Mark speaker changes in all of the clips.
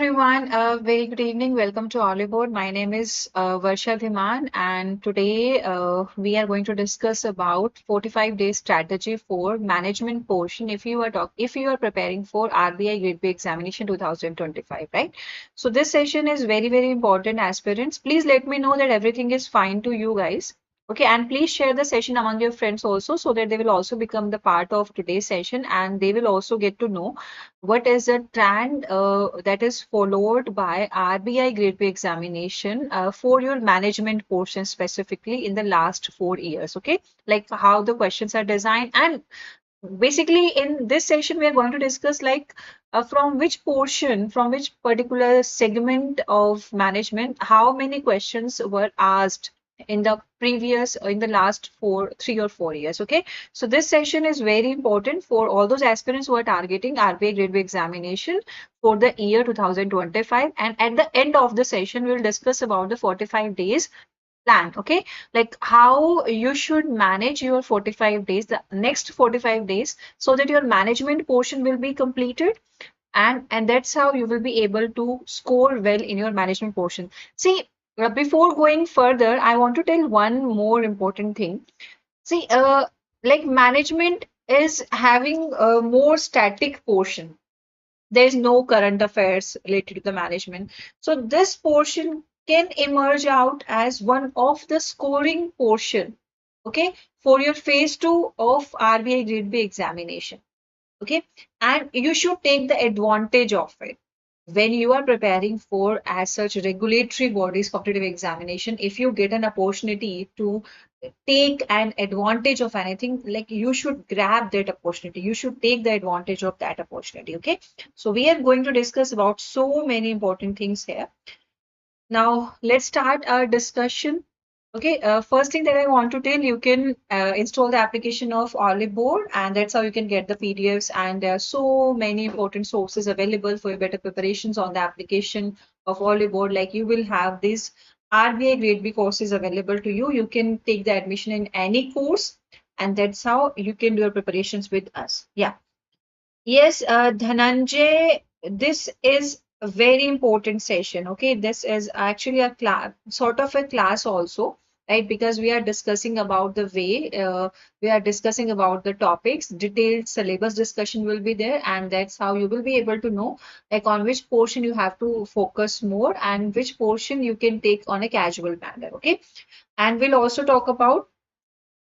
Speaker 1: everyone. Very good evening. Welcome to Oliveboard. My name is Varsha Ma'am, and today we are going to discuss about 45-day strategy for management portion. If you are preparing for RBI Grade B examination 2025, right? So this session is very important, aspirants. Please let me know that everything is fine to you guys. Okay, and please share the session among your friends also so that they will also become the part of today's session and they will also get to know what is the trend that is followed by RBI Grade B examination for your management portion specifically in the last 4 years? Okay, like how the questions are designed, and basically in this session we are going to discuss like from which particular segment of management, how many questions were asked in the in the last 3 or 4 years. Okay, so this session is very important for all those aspirants who are targeting RBI Grade B examination for the year 2025, and at the end of the session we will discuss about the 45 days plan. Okay, like how you should manage your 45 days, the next 45 days, so that your management portion will be completed, and that's how you will be able to score well in your management portion. See, before going further, I want to tell one more important thing. See, like management is having a more static portion. There's no current affairs related to the management. So this portion can emerge out as one of the scoring portion, okay, for your phase 2 of RBI Grade B examination. Okay, and you should take the advantage of it when you are preparing for as such regulatory bodies competitive examination. If you get an opportunity to take an advantage of anything, like you should grab that opportunity, you should take the advantage of that opportunity. Okay, so we are going to discuss about so many important things here. Now let's start our discussion. Okay, first thing that I want to tell, you can install the application of Oliveboard, and that's how you can get the PDFs. And there are so many important sources available for your better preparations on the application of Oliveboard. Like you will have these RBI Grade B courses available to you. You can take the admission in any course, and that's how you can do your preparations with us. Yeah. Yes, Dhananjay, this is a very important session. Okay, this is actually a class, sort of a class also, right? Because we are discussing about the way, we are discussing about the topics, detailed syllabus discussion will be there, and that's how you will be able to know like on which portion you have to focus more and which portion you can take on a casual manner. Okay, and we'll also talk about,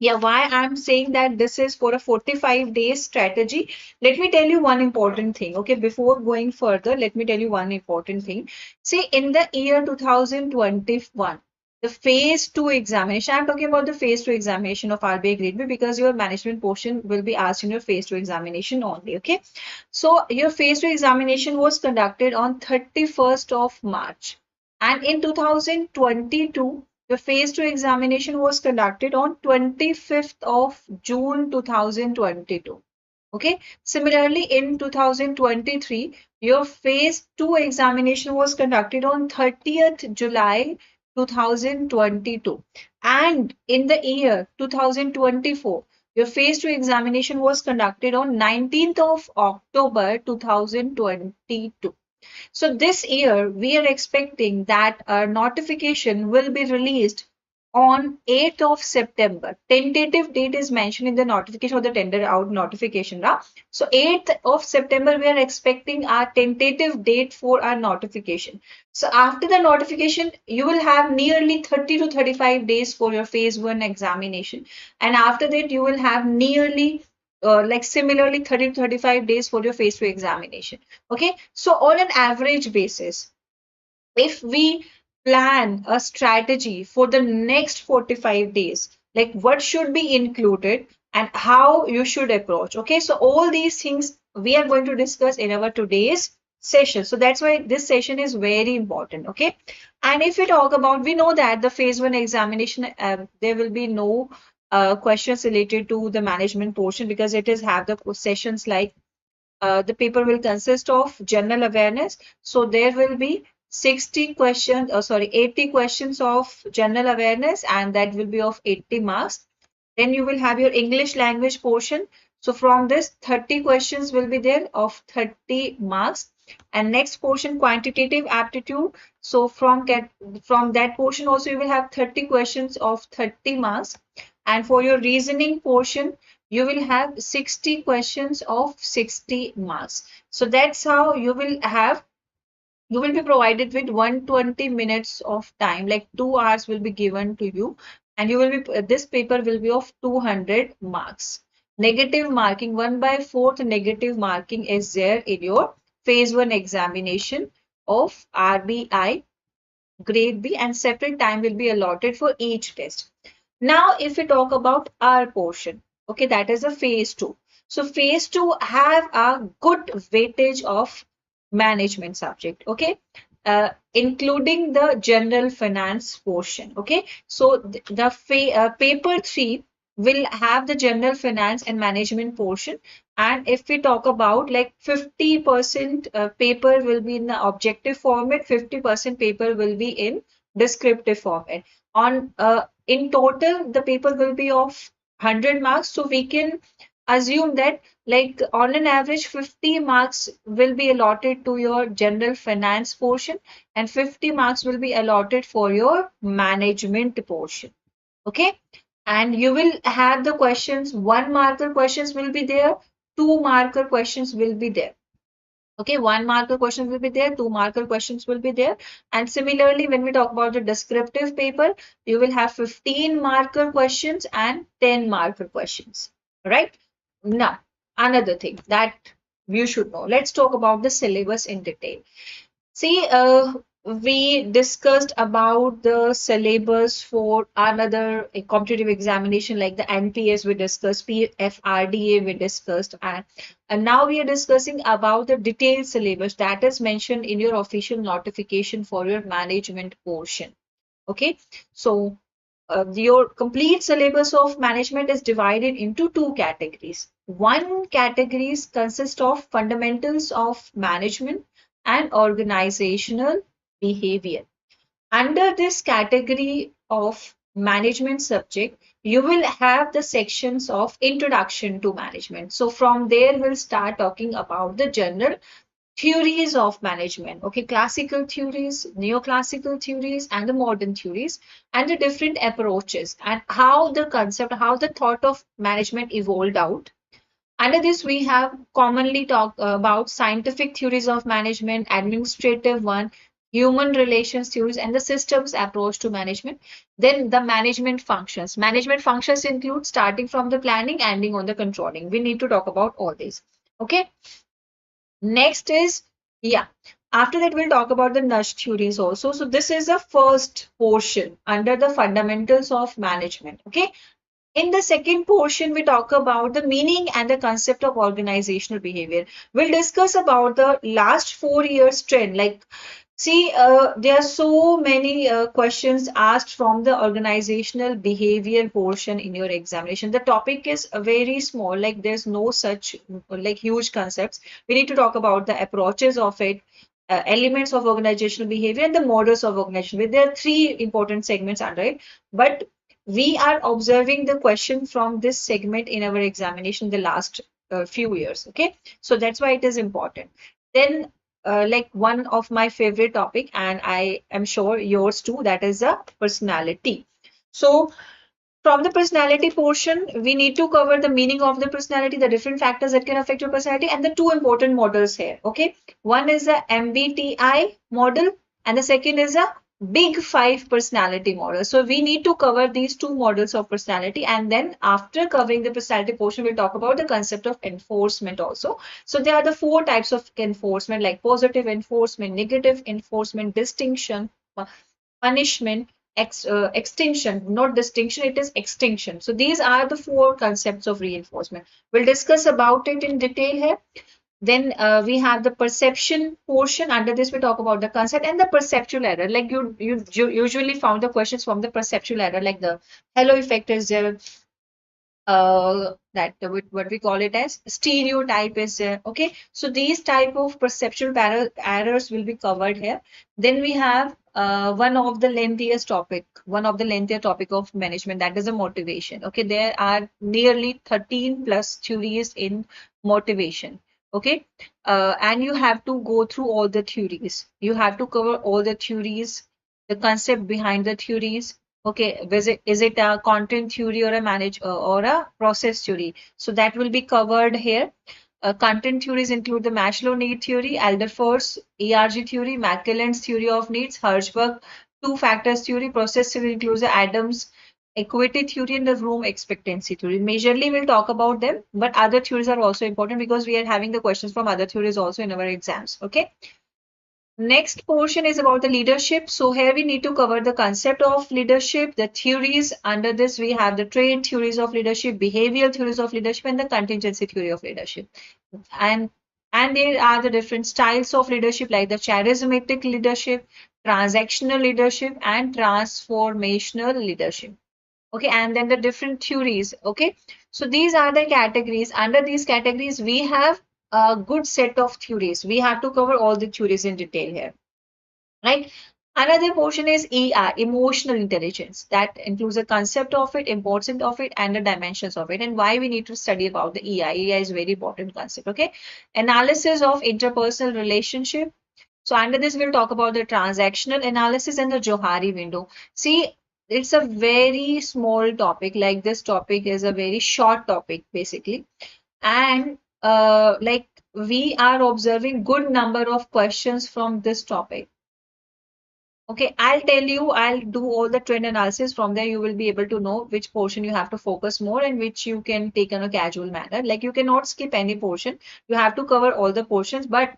Speaker 1: yeah, why I'm saying that this is for a 45 days strategy. Let me tell you one important thing. Okay, before going further, let me tell you one important thing. See, in the year 2021, the phase 2 examination, I'm talking about the phase 2 examination of RBI Grade B because your management portion will be asked in your phase 2 examination only. Okay, so your phase 2 examination was conducted on 31st of March, and in 2022 the phase 2 examination was conducted on 25th of June 2022. Okay. Similarly, in 2023, your phase 2 examination was conducted on 30th July 2022. And in the year 2024, your phase 2 examination was conducted on 19th of October 2022. So this year, we are expecting that a notification will be released on 8th of September. Tentative date is mentioned in the notification or the tender out notification. Right? So 8th of September, we are expecting our tentative date for our notification. So after the notification, you will have nearly 30 to 35 days for your phase 1 examination. And after that, you will have nearly like similarly 30 to 35 days for your phase 2 examination. Okay, so on an average basis, if we plan a strategy for the next 45 days, like what should be included and how you should approach. Okay, so all these things we are going to discuss in our today's session. So that's why this session is very important. Okay, and if we talk about, we know that the phase 1 examination, there will be no questions related to the management portion because it is have the sessions like the paper will consist of general awareness. So there will be 60 questions, 80 questions of general awareness, and that will be of 80 marks. Then you will have your English language portion. So from this, 30 questions will be there of 30 marks. And next portion, quantitative aptitude. So from that portion also you will have 30 questions of 30 marks. And for your reasoning portion, you will have 60 questions of 60 marks. So that's how you will be provided with 120 minutes of time, like 2 hours will be given to you, and you will be this paper will be of 200 marks. Negative marking, 1 by 4th negative marking is there in your phase 1 examination of RBI grade B, and separate time will be allotted for each test. Now, if we talk about our portion, okay, that is a phase 2. So phase 2 have a good weightage of management subject, okay, including the general finance portion, okay. So the paper 3 will have the general finance and management portion. And if we talk about like 50% paper will be in the objective format, 50% paper will be in descriptive format. On in total, the paper will be of 100 marks. So we can assume that like on an average 50 marks will be allotted to your general finance portion and 50 marks will be allotted for your management portion. Okay. And you will have the questions, 1 marker questions will be there, 2 marker questions will be there. Okay, 1 marker questions will be there, 2 marker questions will be there. And similarly, when we talk about the descriptive paper, you will have 15 marker questions and 10 marker questions. Right? Now, another thing that you should know. Let's talk about the syllabus in detail. See, we discussed about the syllabus for another competitive examination like the NPS we discussed, PFRDA we discussed, and now we are discussing about the detailed syllabus that is mentioned in your official notification for your management portion. Okay, so your complete syllabus of management is divided into 2 categories. One category consists of fundamentals of management and organizational behavior. Under this category of management subject, you will have the sections of introduction to management. So from there, we'll start talking about the general theories of management, okay, classical theories, neoclassical theories, and the modern theories, and the different approaches, and how the concept, how the thought of management evolved out. Under this, we have commonly talked about scientific theories of management, administrative one, human relations theories, and the systems approach to management. Then the management functions. Management functions include starting from the planning, ending on the controlling. We need to talk about all these. Okay. Next is, yeah, after that we'll talk about the nudge theories also. So this is the first portion under the fundamentals of management. Okay. In the second portion, we talk about the meaning and the concept of organizational behavior. We'll discuss about the last 4 years trend. Like, see, there are so many questions asked from the organizational behavior portion in your examination. The topic is very small, like there's no such like huge concepts. We need to talk about the approaches of it, elements of organizational behavior, and the models of organization. There are 3 important segments under it, but we are observing the question from this segment in our examination the last few years. Okay, so that's why it is important. Then like one of my favorite topic, and I am sure yours too, that is the personality. So from the personality portion, we need to cover the meaning of the personality, the different factors that can affect your personality, and the 2 important models here. Okay, one is the MBTI model, and the second is a Big Five personality model. So we need to cover these 2 models of personality, and then after covering the personality portion, we'll talk about the concept of enforcement also. So there are the 4 types of enforcement, like positive enforcement, negative enforcement, distinction, punishment, extinction, not distinction, it is extinction. So these are the 4 concepts of reinforcement. We'll discuss about it in detail here. Then we have the perception portion. Under this, we talk about the concept and the perceptual error. Like you usually found the questions from the perceptual error, like the halo effect is there, that what we call it as stereotype is there. Okay, so these type of perceptual errors will be covered here. Then we have one of the lengthier topic of management, that is a motivation. Okay, there are nearly 13 plus theories in motivation. Okay, and you have to go through all the theories. You have to cover all the theories, the concept behind the theories. Okay, is it a content theory or a or a process theory? So that will be covered here. Content theories include the Maslow need theory, Alderfer's ERG theory, Mackelland's theory of needs, Hertzberg two factors theory. Process theory includes the Adams equity theory and the room expectancy theory. Majorly we'll talk about them, but other theories are also important because we are having the questions from other theories also in our exams. Okay. Next portion is about the leadership. So here we need to cover the concept of leadership, the theories. Under this, we have the trait theories of leadership, behavioral theories of leadership, and the contingency theory of leadership. And there are the different styles of leadership, like the charismatic leadership, transactional leadership, and transformational leadership. Okay, and then the different theories. Okay, so these are the categories. Under these categories, we have a good set of theories. We have to cover all the theories in detail here, right? Another portion is EI, emotional intelligence. That includes the concept of it, importance of it, and the dimensions of it, and why we need to study about the EI. EI is very important concept. Okay, analysis of interpersonal relationship. So under this, we'll talk about the transactional analysis and the Johari window. See, it's a very small topic. Like this topic is a very short topic, basically. And like we are observing good number of questions from this topic. Okay, I'll tell you, I'll do all the trend analysis. From there, you will be able to know which portion you have to focus more and which you can take in a casual manner. Like you cannot skip any portion. You have to cover all the portions, but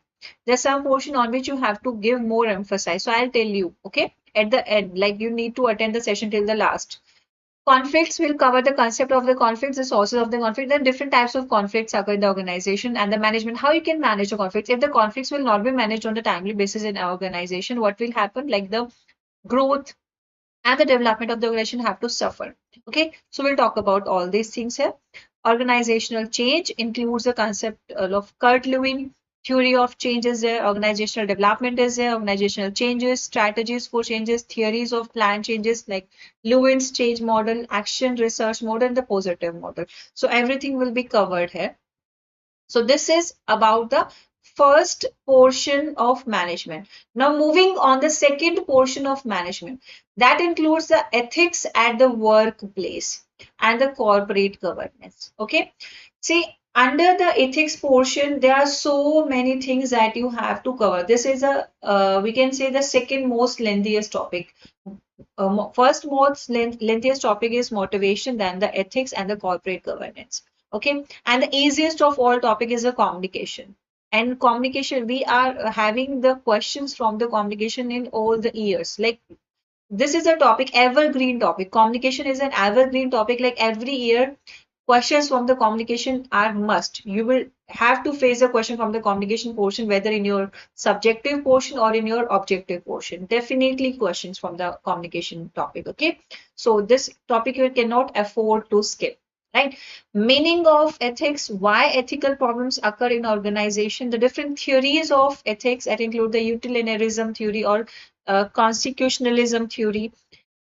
Speaker 1: there's some portion on which you have to give more emphasis. So I'll tell you, okay, at the end, like you need to attend the session till the last. Conflicts will cover the concept of the conflicts, the sources of the conflict, then different types of conflicts occur in the organization and the management, how you can manage the conflicts. If the conflicts will not be managed on a timely basis in our organization, what will happen? Like the growth and the development of the organization have to suffer. Okay, so we'll talk about all these things here. Organizational change includes the concept of Kurt Lewin theory of change is there, organizational development is there, organizational changes, strategies for changes, theories of plan changes like Lewin's change model, action research model, and the positive model. So everything will be covered here. So this is about the first portion of management. Now moving on the second portion of management, that includes the ethics at the workplace and the corporate governance. Okay. See, under the ethics portion, there are so many things that you have to cover. This is a, we can say the second most lengthiest topic. First most lengthiest topic is motivation, then the ethics and the corporate governance. Okay, and the easiest of all topic is the communication. And communication, we are having the questions from the communication in all the years. Like this is a topic, evergreen topic. Communication is an evergreen topic. Like every year, questions from the communication are must. You will have to face a question from the communication portion, whether in your subjective portion or in your objective portion. Definitely questions from the communication topic. Okay, so this topic you cannot afford to skip. Right, meaning of ethics, why ethical problems occur in organization, the different theories of ethics that include the utilitarianism theory or constitutionalism theory,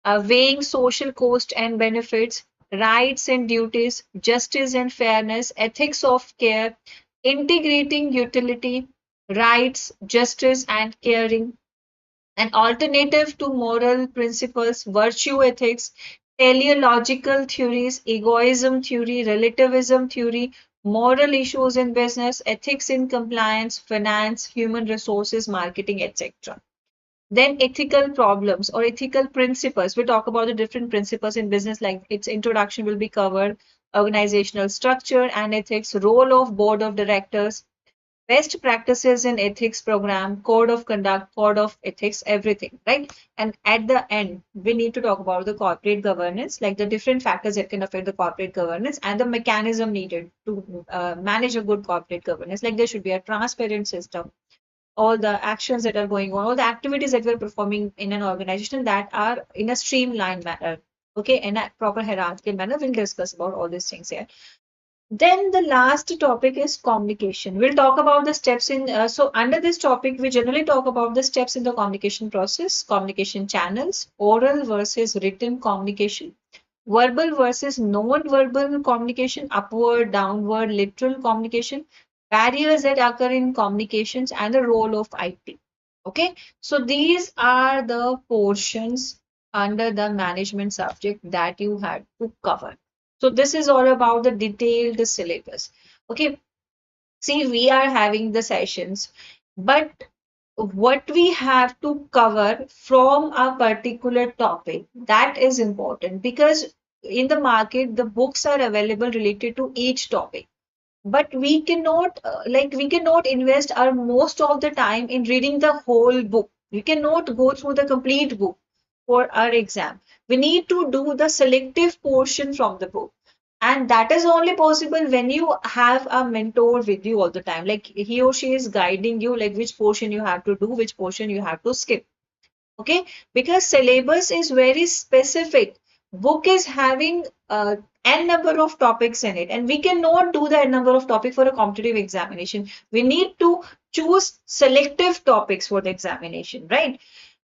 Speaker 1: weighing social cost and benefits, rights and duties, justice and fairness, ethics of care, integrating utility, rights, justice, and caring, an alternative to moral principles, virtue ethics, teleological theories, egoism theory, relativism theory, moral issues in business, ethics in compliance, finance, human resources, marketing, etc. Then ethical problems or ethical principles. We talk about the different principles in business, like its introduction will be covered, organizational structure and ethics, role of board of directors, best practices in ethics program, code of conduct, code of ethics, everything, right? And at the end, we need to talk about the corporate governance, like the different factors that can affect the corporate governance and the mechanism needed to manage a good corporate governance. Like there should be a transparent system, all the actions that are going on, all the activities that we're performing in an organization that are in a streamlined manner, okay, in a proper hierarchical manner. We'll discuss about all these things here. Then the last topic is communication. We'll talk about the steps in, so under this topic, we generally talk about the steps in the communication process, communication channels, oral versus written communication, verbal versus non-verbal communication, upward, downward, literal communication, barriers that occur in communications, and the role of IT. Okay, so these are the portions under the management subject that you had to cover. So this is all about the detailed syllabus. Okay, see, we are having the sessions, but what we have to cover from a particular topic, that is important, because in the market the books are available related to each topic, but we cannot we cannot invest our most of the time in reading the whole book. We cannot go through the complete book for our exam. We need to do the selective portion from the book, and that is only possible when you have a mentor with you all the time, like he or she is guiding you, like which portion you have to do, which portion you have to skip. Okay, because syllabus is very specific. Book is having n number of topics in it, and we cannot do the n number of topics for a competitive examination. We need to choose selective topics for the examination, right?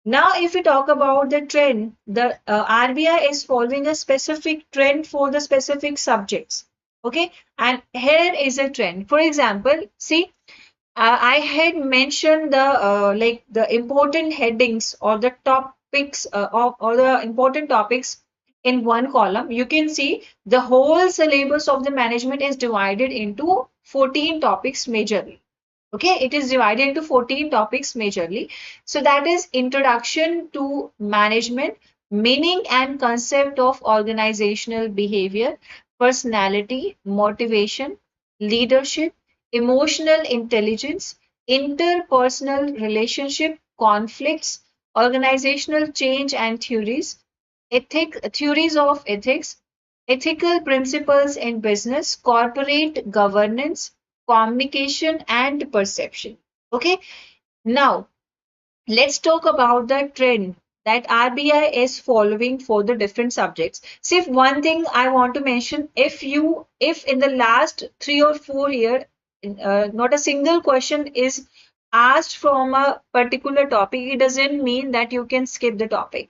Speaker 1: Now, if we talk about the trend, the RBI is following a specific trend for the specific subjects. Okay, and here is a trend. For example, see, I had mentioned the the important headings or the topics or the important topics in one column. You can see the whole syllabus of the management is divided into 14 topics majorly. Okay, it is divided into 14 topics majorly. So that is introduction to management, meaning and concept of organizational behavior, personality, motivation, leadership, emotional intelligence, interpersonal relationship, conflicts, organizational change and theories, theories of ethics, ethical principles in business, corporate governance, communication, and perception. Okay, now let's talk about the trend that RBI is following for the different subjects. See, if one thing I want to mention, if in the last 3 or 4 years, not a single question is asked from a particular topic, it doesn't mean that you can skip the topic.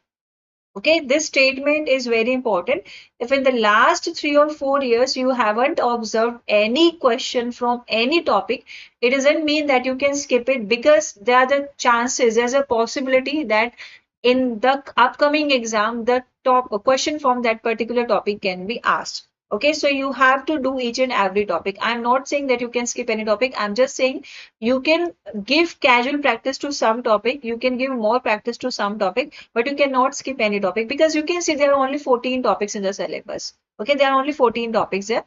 Speaker 1: Okay, this statement is very important. If in the last 3 or 4 years you haven't observed any question from any topic, it doesn't mean that you can skip it, because there are the chances, there's a possibility that in the upcoming exam, the top a question from that particular topic can be asked. Okay, so you have to do each and every topic. I'm not saying that you can skip any topic. I'm just saying you can give casual practice to some topic, you can give more practice to some topic, but you cannot skip any topic, because you can see there are only 14 topics in the syllabus. Okay, there are only 14 topics there.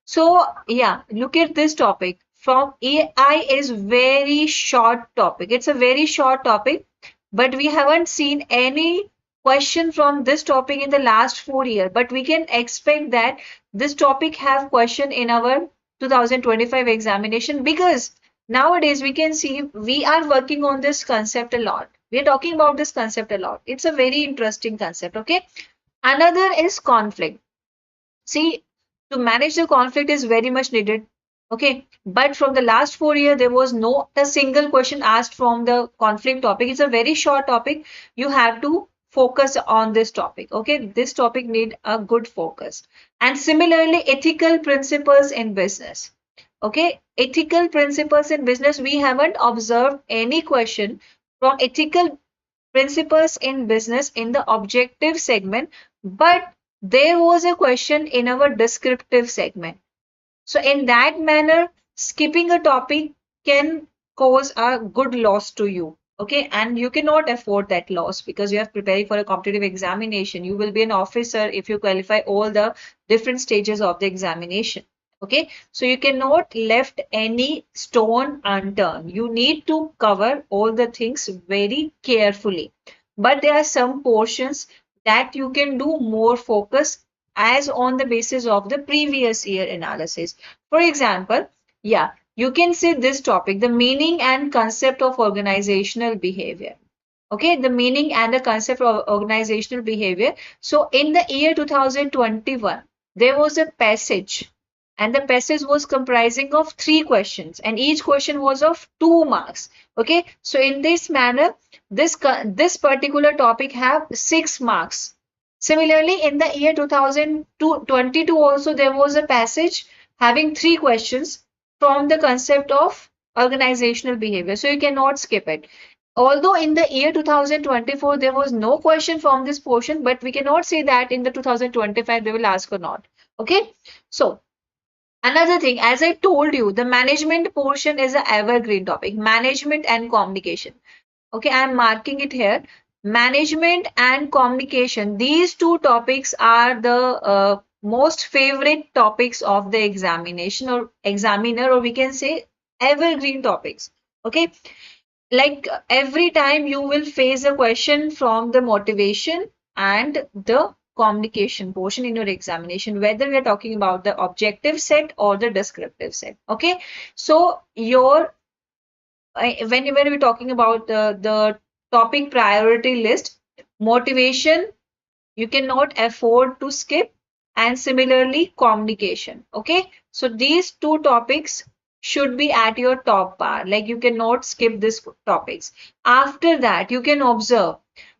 Speaker 1: So yeah, look at this topic from AI is very short topic. It's a very short topic, but we haven't seen any question from this topic in the last 4 years. But we can expect that this topic have question in our 2025 examination, because nowadays we can see we are working on this concept a lot. We are talking about this concept a lot. It's a very interesting concept. Okay. Another is conflict. See, to manage the conflict is very much needed. Okay, but from the last 4 years, there was no a single question asked from the conflict topic. It's a very short topic. You have to focus on this topic. Okay, this topic need a good focus. And similarly, ethical principles in business. Okay, ethical principles in business. We haven't observed any question from ethical principles in business in the objective segment, but there was a question in our descriptive segment. So in that manner, skipping a topic can cause a good loss to you. Okay, and you cannot afford that loss, because you are preparing for a competitive examination. You will be an officer if you qualify all the different stages of the examination. Okay, so you cannot left any stone unturned. You need to cover all the things very carefully. But there are some portions that you can do more focus as on the basis of the previous year analysis. For example, yeah, you can see this topic, the meaning and concept of organizational behavior. Okay, the meaning and the concept of organizational behavior. So in the year 2021, there was a passage, and the passage was comprising of 3 questions, and each question was of 2 marks. Okay, so in this manner, this particular topic have 6 marks. Similarly, in the year 2022 also there was a passage having 3 questions, from the concept of organizational behavior. So you cannot skip it. Although in the year 2024 there was no question from this portion, but we cannot say that in the 2025 they will ask or not. Okay. So another thing, as I told you, the management portion is an evergreen topic, management and communication. Okay, I am marking it here. Management and communication. These two topics are the most favorite topics of the examination or examiner, or we can say evergreen topics. Okay, like every time you will face a question from the motivation and the communication portion in your examination, whether we are talking about the objective set or the descriptive set. Okay, so your whenever we're talking about the topic priority list, motivation, you cannot afford to skip, and similarly communication. Okay, so these two topics should be at your top bar, like you cannot skip these topics. After that you can observe,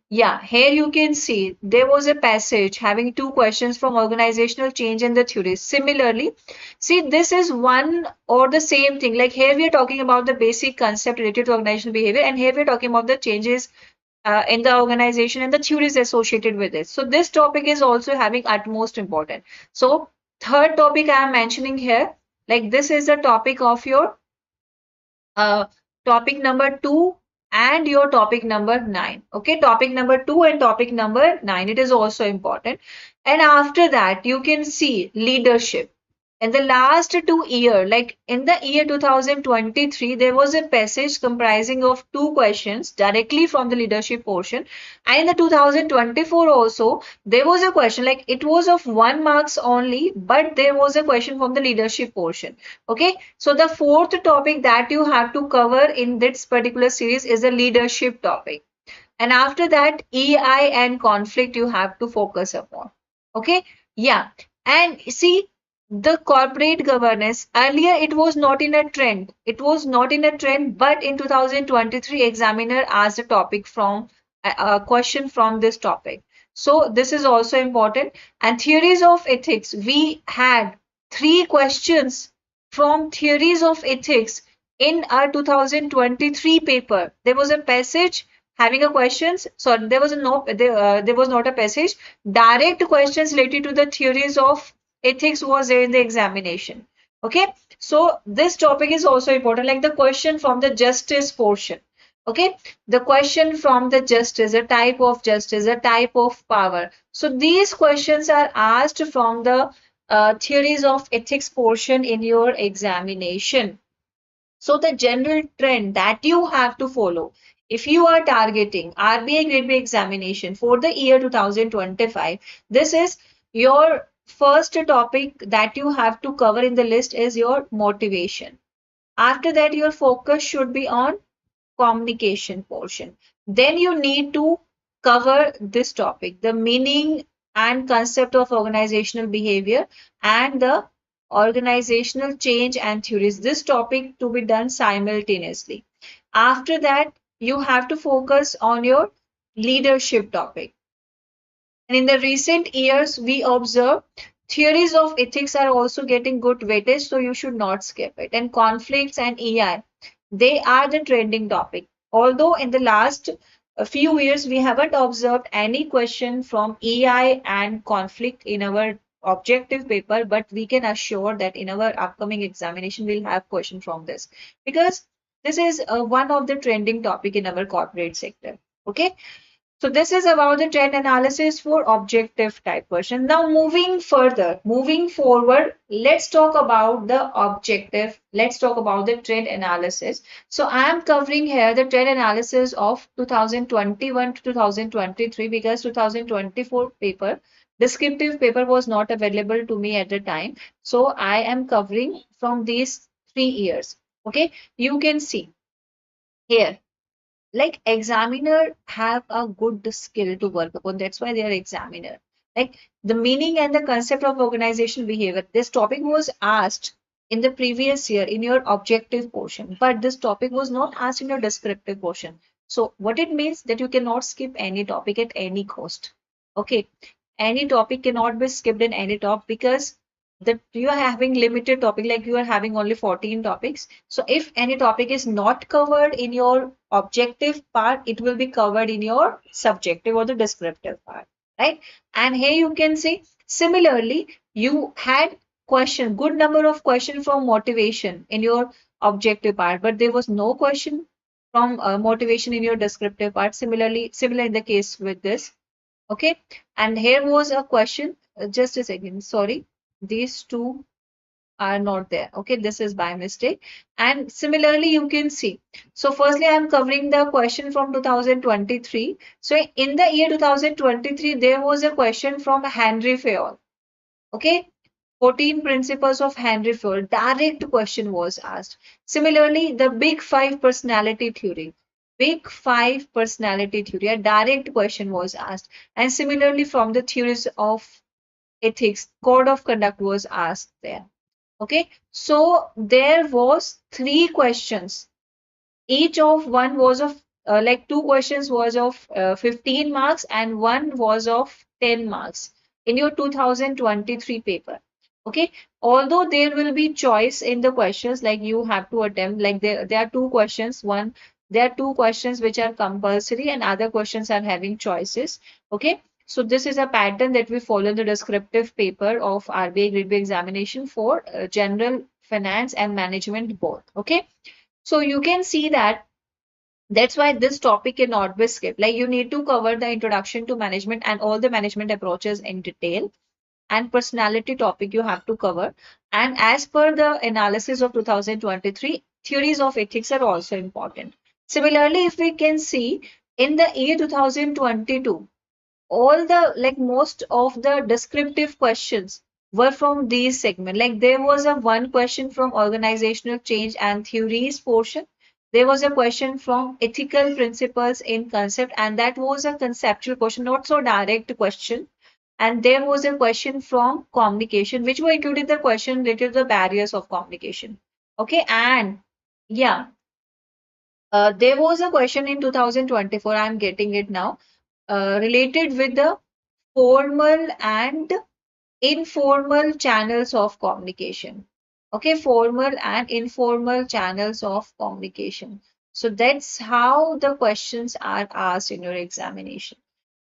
Speaker 1: yeah, here you can see there was a passage having two questions from organizational change and the theories. Similarly, see, this is one or the same thing. Like here we are talking about the basic concept related to organizational behavior, and here we're talking about the changes in the organization and the theories associated with it. So this topic is also having utmost important. So third topic I am mentioning here, like this is the topic of your uh, topic number 2 and your topic number 9. Okay, topic number 2 and topic number 9, it is also important. And after that you can see leadership. In the last 2 years, like in the year 2023, there was a passage comprising of two questions directly from the leadership portion. And in the 2024 also, there was a question, like it was of 1 marks only, but there was a question from the leadership portion. Okay, so the fourth topic that you have to cover in this particular series is the leadership topic. And after that, EI and conflict you have to focus upon. Okay, yeah. And see, the corporate governance, earlier it was not in a trend. It was not in a trend, but in 2023, examiner asked a topic from a question from this topic. So this is also important. And theories of ethics, we had three questions from theories of ethics in our 2023 paper. There was a passage having a questions. Sorry, there was a no there was not a passage. Direct questions related to the theories of ethics was there in the examination. Okay, so this topic is also important, like the question from the justice portion. Okay, the question from the justice, a type of justice, a type of power. So these questions are asked from the theories of ethics portion in your examination. So the general trend that you have to follow, if you are targeting RBI Grade B examination for the year 2025, this is your first topic that you have to cover in the list is your motivation. After that, your focus should be on communication portion. Then you need to cover this topic, the meaning and concept of organizational behavior and the organizational change and theories. This topic to be done simultaneously. After that, you have to focus on your leadership topic. And in the recent years, we observe theories of ethics are also getting good weightage, so you should not skip it. And conflicts and EI, they are the trending topic. Although in the last few years, we haven't observed any question from EI and conflict in our objective paper, but we can assure that in our upcoming examination, we'll have question from this because this is one of the trending topic in our corporate sector. Okay. So this is about the trend analysis for objective type question. Now moving further, moving forward, let's talk about the objective. Let's talk about the trend analysis. So I am covering here the trend analysis of 2021 to 2023 because 2024 paper, descriptive paper was not available to me at the time. So I am covering from these 3 years. Okay, you can see here like examiner have a good skill to work upon, that's why they are examiner. Like the meaning and the concept of organizational behavior, this topic was asked in the previous year in your objective portion, but this topic was not asked in your descriptive portion. So what it means that you cannot skip any topic at any cost. Okay, any topic cannot be skipped in any top because that you are having limited topic, like you are having only 14 topics. So if any topic is not covered in your objective part, it will be covered in your subjective or the descriptive part, right? And here you can see similarly, you had good number of question from motivation in your objective part, but there was no question from motivation in your descriptive part. Similar in the case with this. Okay, and here was a question. Just a second, sorry, these two are not there. Okay, this is by mistake. And similarly, you can see. So, firstly, I'm covering the question from 2023. So, in the year 2023, there was a question from Henry Fayol. Okay, 14 principles of Henry Fayol. Direct question was asked. Similarly, the Big Five personality theory. Big Five personality theory. A direct question was asked. And similarly, from the theories of ethics, code of conduct was asked there. Okay, so there was three questions. Each of one was of like two questions was of 15 marks and one was of 10 marks in your 2023 paper. Okay, although there will be choice in the questions, like you have to attempt, like there are two questions. One, there are two questions which are compulsory and other questions are having choices. Okay, so this is a pattern that we follow in the descriptive paper of RBI Grade B examination for general finance and management both. Okay, so you can see that that's why this topic cannot be skipped. Like you need to cover the introduction to management and all the management approaches in detail, and personality topic you have to cover. And as per the analysis of 2023, theories of ethics are also important. Similarly, if we can see in the year 2022, all the like most of the descriptive questions were from these segments. Like there was a one question from organizational change and theories portion. There was a question from ethical principles in concept, and that was a conceptual question, not so direct question. And there was a question from communication, which were included the question related to the barriers of communication. Okay, and yeah, there was a question in 2024. I'm getting it now, related with the formal and informal channels of communication. Okay, formal and informal channels of communication. So that's how the questions are asked in your examination.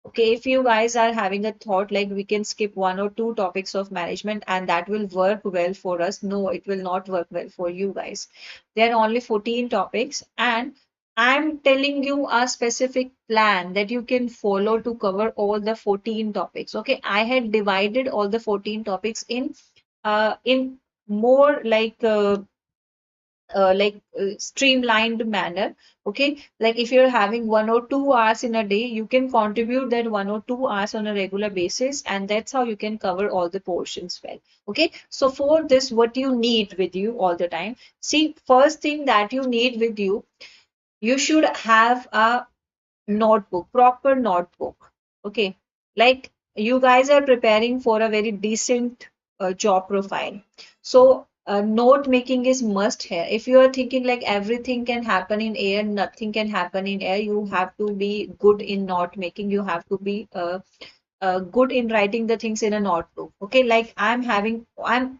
Speaker 1: Okay, if you guys are having a thought like we can skip one or two topics of management and that will work well for us, no, it will not work well for you guys. There are only 14 topics, and I'm telling you a specific plan that you can follow to cover all the 14 topics. Okay, I had divided all the 14 topics in more streamlined manner. Okay, like if you're having 1 or 2 hours in a day, you can contribute that 1 or 2 hours on a regular basis, and that's how you can cover all the portions well. Okay, so for this, what you need with you all the time, see, first thing that you need with you, you should have a notebook, proper notebook. Okay, like you guys are preparing for a very decent job profile. So note making is must here. If you are thinking like everything can happen in air, nothing can happen in air, you have to be good in note making. You have to be good in writing the things in a notebook. Okay, like I'm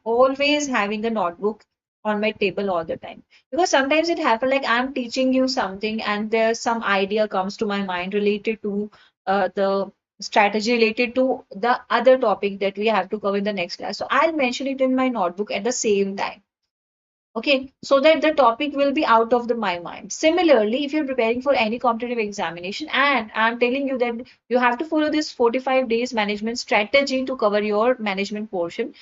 Speaker 1: always having a notebook on my table all the time, because sometimes it happens like I'm teaching you something and there's some idea comes to my mind related to the strategy related to the other topic that we have to cover in the next class. So I'll mention it in my notebook at the same time. Okay, so that the topic will be out of my mind. Similarly, if you're preparing for any competitive examination, and I'm telling you that you have to follow this 45 days management strategy to cover your management portion.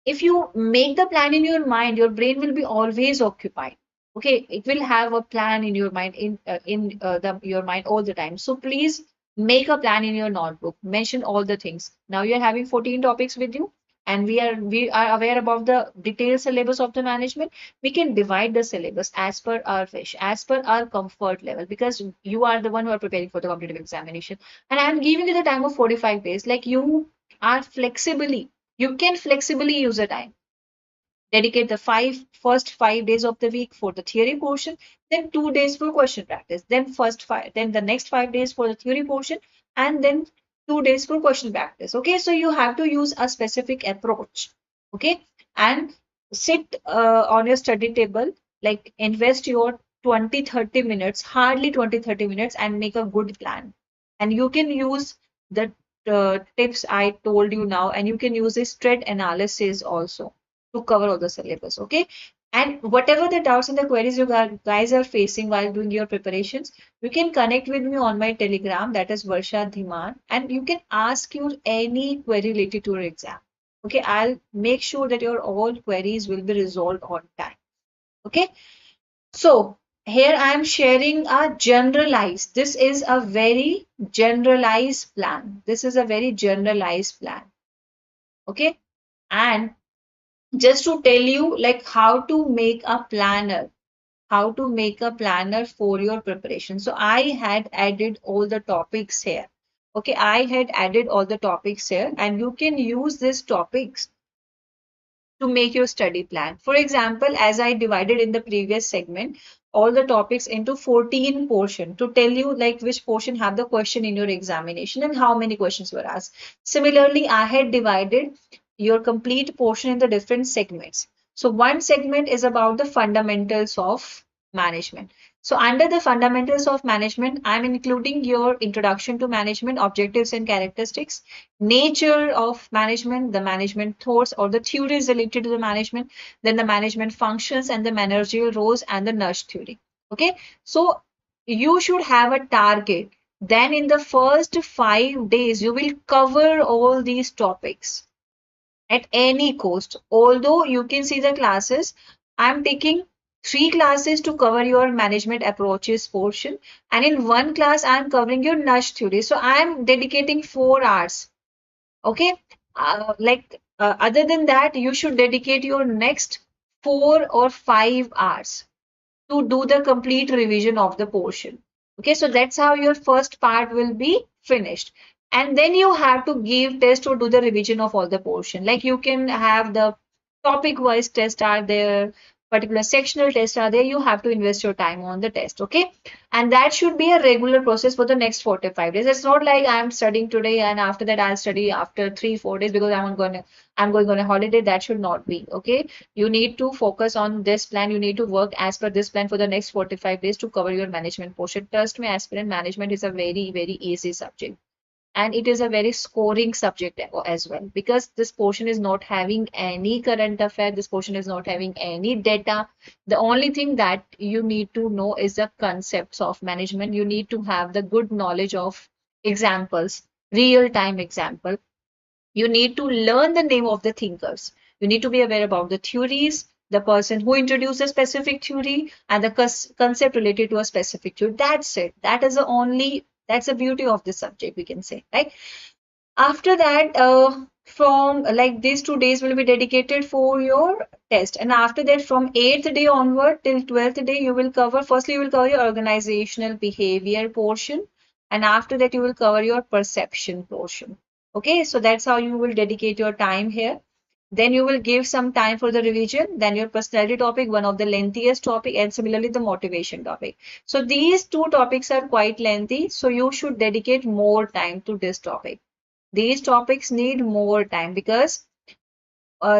Speaker 1: If you make the plan in your mind, your brain will be always occupied. Okay, it will have a plan in your mind your mind all the time. So please make a plan in your notebook. Mention all the things. Now you're having 14 topics with you, and we are aware about the detailed syllabus of the management. We can divide the syllabus as per our wish, as per our comfort level, because you are the one who are preparing for the competitive examination. And I'm giving you the time of 45 days. Like you can flexibly use the time. Dedicate the first 5 days of the week for the theory portion, then 2 days for question practice, then the next 5 days for the theory portion, and then 2 days for question practice. Okay, so you have to use a specific approach. Okay, and sit on your study table, like invest your 20-30 minutes, hardly 20-30 minutes, and make a good plan. And you can use the tips I told you now, and you can use this thread analysis also to cover all the syllabus. Okay. And whatever the doubts and the queries you guys are facing while doing your preparations, you can connect with me on my Telegram, that is Varsha Dhiman, and you can ask your any query related to your exam. Okay, I'll make sure that your all queries will be resolved on time. Okay, so here I am sharing a generalized. This is a very generalized plan. This is a very generalized plan. Okay, and just to tell you like how to make a planner, how to make a planner for your preparation. So I had added all the topics here. Okay, I had added all the topics here, and you can use these topics to make your study plan. For example, as I divided in the previous segment, all the topics into 14 portion to tell you like which portion have the question in your examination and how many questions were asked. Similarly, I had divided your complete portion in the different segments. So one segment is about the fundamentals of management. So under the fundamentals of management, I'm including your introduction to management, objectives and characteristics, nature of management, the management thoughts or the theories related to the management, then the management functions and the managerial roles and the nudge theory. Okay, so you should have a target. Then in the first 5 days, you will cover all these topics at any cost. Although you can see the classes, I'm taking 3 classes to cover your management approaches portion, and in one class, I'm covering your nudge theory. So I'm dedicating 4 hours. Okay. Other than that, you should dedicate your next 4 or 5 hours to do the complete revision of the portion. Okay, so that's how your first part will be finished. And then you have to give test or do the revision of all the portion. Like you can have the topic wise test are there, particular sectional tests are there. You have to invest your time on the test. Okay, and that should be a regular process for the next 45 days. It's not like I'm studying today and after that I'll study after 3-4 days because I'm going on a holiday. That should not be. Okay, you need to focus on this plan. You need to work as per this plan for the next 45 days to cover your management portion. Trust me, aspirant management is a very, very easy subject. And it is a very scoring subject as well because this portion is not having any current affair. This portion is not having any data. The only thing that you need to know is the concepts of management. You need to have the good knowledge of examples, real time example. You need to learn the name of the thinkers. You need to be aware about the theories, the person who introduced a specific theory, and the concept related to a specific theory. That's it. That is the only, that's the beauty of this subject, we can say, right? After that, from like these 2 days will be dedicated for your test. And after that, from 8th day onward till 12th day, you will cover, firstly, you will cover your organizational behavior portion. And after that, you will cover your perception portion. Okay, so that's how you will dedicate your time here. Then you will give some time for the revision, then your personality topic, one of the lengthiest topic, and similarly the motivation topic. So these 2 topics are quite lengthy, so you should dedicate more time to this topic. These topics need more time because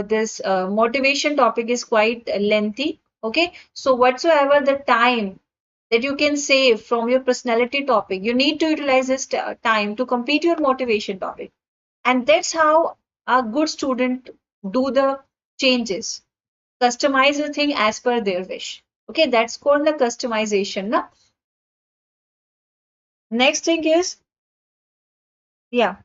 Speaker 1: this motivation topic is quite lengthy. Okay, so whatsoever the time that you can save from your personality topic, you need to utilize this time to complete your motivation topic. And that's how a good student do the changes, customize the thing as per their wish. Okay, that's called the customization. Na? Next thing is, yeah.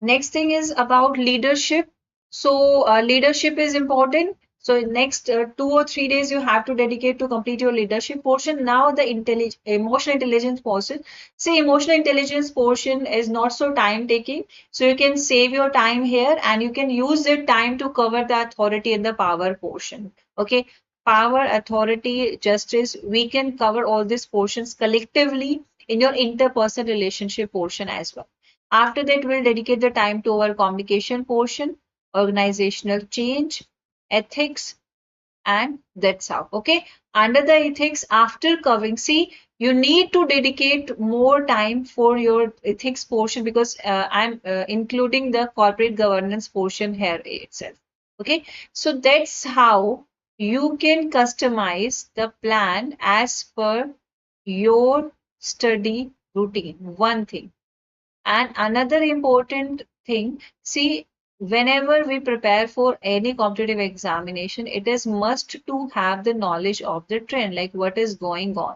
Speaker 1: Next thing is about leadership. So leadership is important. So next 2 or 3 days you have to dedicate to complete your leadership portion. Now the emotional intelligence portion. See, emotional intelligence portion is not so time taking. So you can save your time here and you can use that time to cover the authority and the power portion. Okay. Power, authority, justice. We can cover all these portions collectively in your interpersonal relationship portion as well. After that, we'll dedicate the time to our communication portion, organizational change, ethics, and that's how. Okay. Under the ethics, after covering, see, you need to dedicate more time for your ethics portion because I'm including the corporate governance portion here itself. Okay, so that's how you can customize the plan as per your study routine. One thing. And another important thing, see, whenever we prepare for any competitive examination, it is must to have the knowledge of the trend, like what is going on,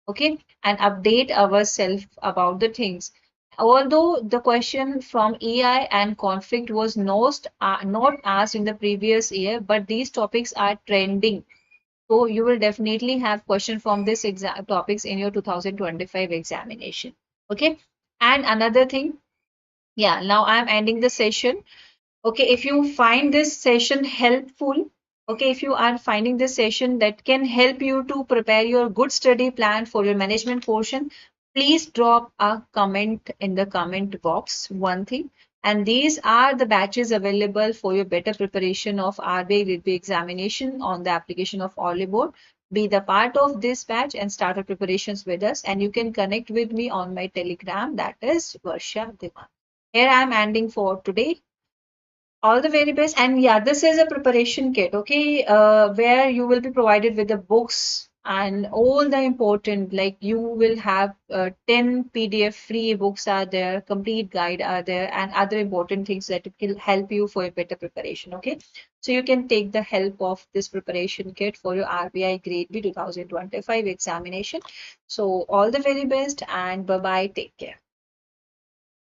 Speaker 1: okay, and update ourselves about the things. Although the question from EI and conflict was not asked in the previous year, but these topics are trending. So you will definitely have question from this exam topics in your 2025 examination. Okay. And another thing, yeah, now I'm ending the session. Okay, if you find this session helpful, okay, if you are finding this session that can help you to prepare your good study plan for your management portion, please drop a comment in the comment box. One thing, and these are the batches available for your better preparation of RBI Grade B examination on the application of Oliveboard. Be the part of this batch and start your preparations with us. And you can connect with me on my Telegram, that is Varsha Ma'am. Here I am ending for today. All the very best. And yeah, this is a preparation kit, okay, where you will be provided with the books and all the important, like you will have 10 PDF free books are there, complete guide are there, and other important things that it will help you for a better preparation, okay? So you can take the help of this preparation kit for your RBI Grade B 2025 examination. So all the very best and bye-bye. Take care.